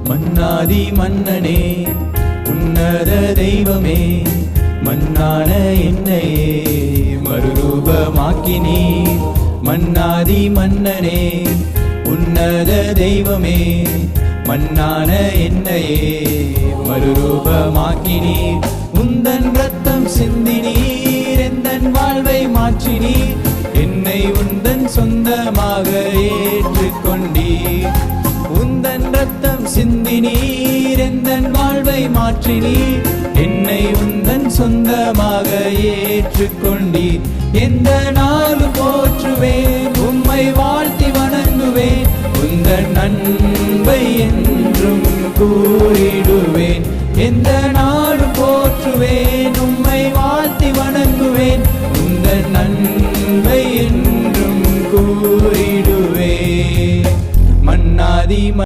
மன்னாதி மன்னனே உன்னத தெய்வமே, மன்னான என்னையே மறுரூபமாக்கினீர். மன்னாதி மன்னனே உன்னத தெய்வமே, மன்னான என்னையே மறுரூபமாக்கினீர். உந்தன் ரத்தம் சிந்தினீர், எந்தன் வாழ்வை மாற்றினீர். என்னை உந்தன் சொந்தமாக ஏற்றுக்கொண்டீர். உந்தன் ரத்தம் சிந்தினீர், எந்தன் வாழ்வை மாற்றினீர். என்னை உந்தன் சொந்தமாக ஏற்றுக்கொண்டீர். எந்த நாளும் போற்றுவேன், உம்மை வாழ்த்தி வணங்குவேன். உந்தன் அன்பை என்றும் கூறிடுவேன். எந்த